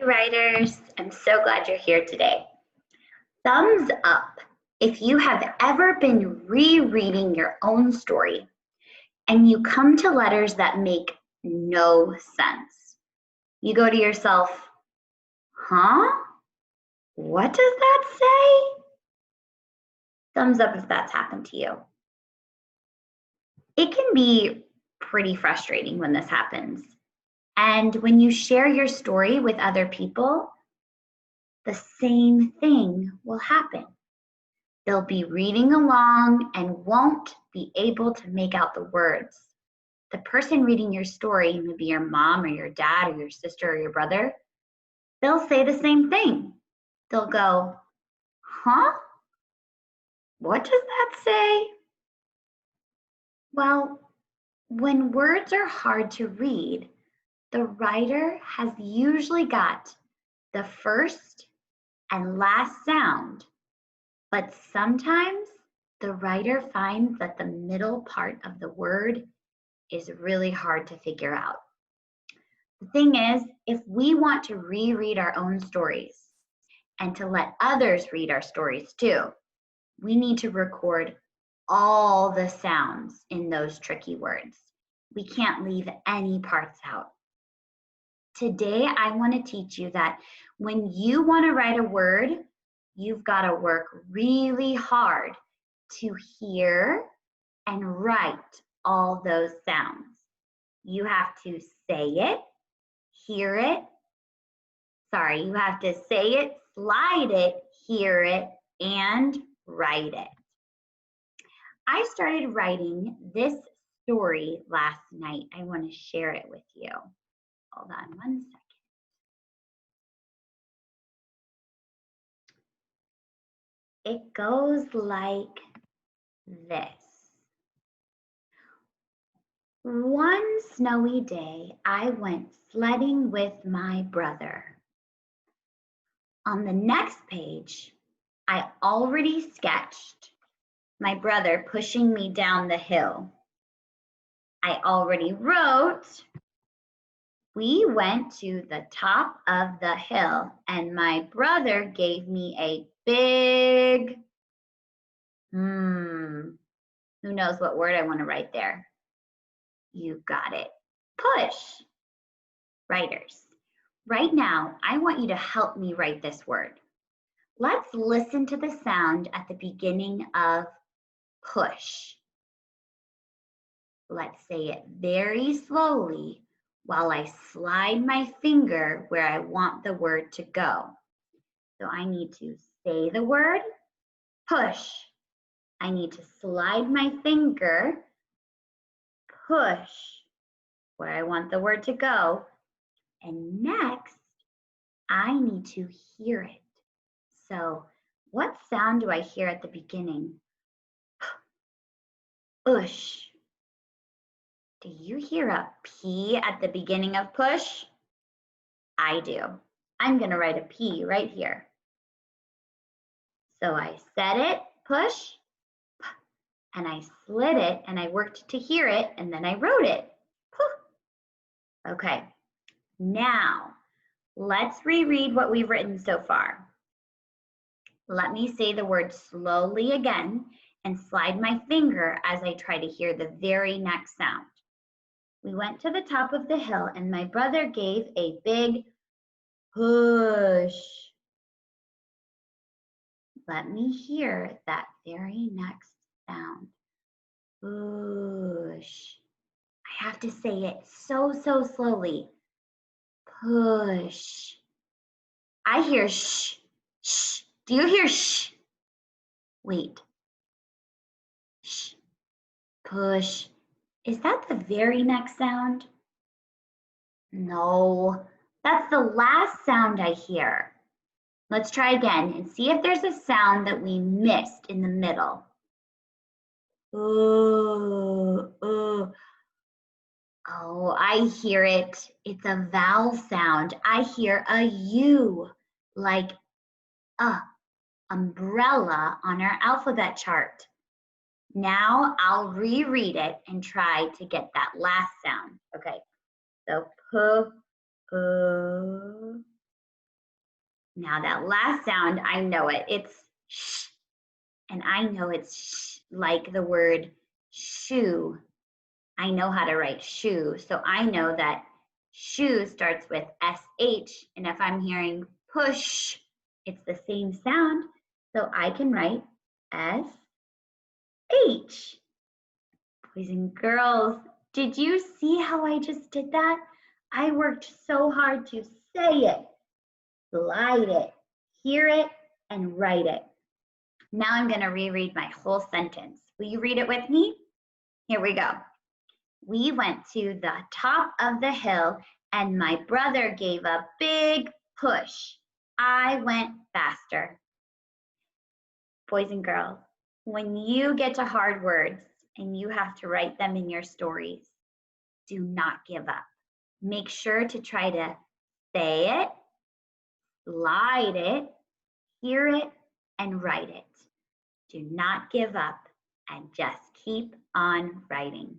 Hey writers, I'm so glad you're here today. Thumbs up if you have ever been rereading your own story and you come to letters that make no sense. You go to yourself, huh? What does that say? Thumbs up if that's happened to you. It can be pretty frustrating when this happens. And when you share your story with other people, the same thing will happen. They'll be reading along and won't be able to make out the words. The person reading your story, maybe your mom or your dad or your sister or your brother, they'll say the same thing. They'll go, huh? What does that say? Well, when words are hard to read, the writer has usually got the first and last sound, but sometimes the writer finds that the middle part of the word is really hard to figure out. The thing is, if we want to reread our own stories and to let others read our stories too, we need to record all the sounds in those tricky words. We can't leave any parts out. Today, I want to teach you that when you want to write a word, you've got to work really hard to hear and write all those sounds. You have to say it, hear it. Sorry, you have to say it, slide it, hear it, and write it. I started writing this story last night. I want to share it with you. Hold on one second. It goes like this. One snowy day, I went sledding with my brother. On the next page, I already sketched my brother pushing me down the hill. I already wrote, we went to the top of the hill and my brother gave me a big, who knows what word I want to write there? You got it. Push. Writers, right now, I want you to help me write this word. Let's listen to the sound at the beginning of push. Let's say it very slowly while I slide my finger where I want the word to go. So I need to say the word, push. I need to slide my finger, push, where I want the word to go. And next, I need to hear it. So what sound do I hear at the beginning? Push. Do you hear a P at the beginning of push? I do. I'm going to write a P right here. So I said it, push, and I slid it, and I worked to hear it, and then I wrote it. Okay, now let's reread what we've written so far. Let me say the word slowly again and slide my finger as I try to hear the very next sound. We went to the top of the hill and my brother gave a big push. Let me hear that very next sound. Push. I have to say it so slowly. Push. I hear shh, shh. Do you hear shh? Wait. Shh. Push. Is that the very next sound? No, that's the last sound I hear. Let's try again and see if there's a sound that we missed in the middle. Oh, I hear it. It's a vowel sound. I hear a U, like umbrella on our alphabet chart. Now I'll reread it and try to get that last sound. Okay, so Now that last sound, I know it. It's sh. And I know it's sh, like the word shoe. I know how to write shoe. So I know that shoe starts with SH. And if I'm hearing push, it's the same sound. So I can write SH. Boys and girls, did you see how I just did that? I worked so hard to say it, slide it, hear it, and write it. Now I'm going to reread my whole sentence. Will you read it with me? Here we go. We went to the top of the hill and my brother gave a big push. I went faster. Boys and girls, when you get to hard words and you have to write them in your stories, do not give up. Make sure to try to say it, slide it, hear it, and write it. Do not give up and just keep on writing.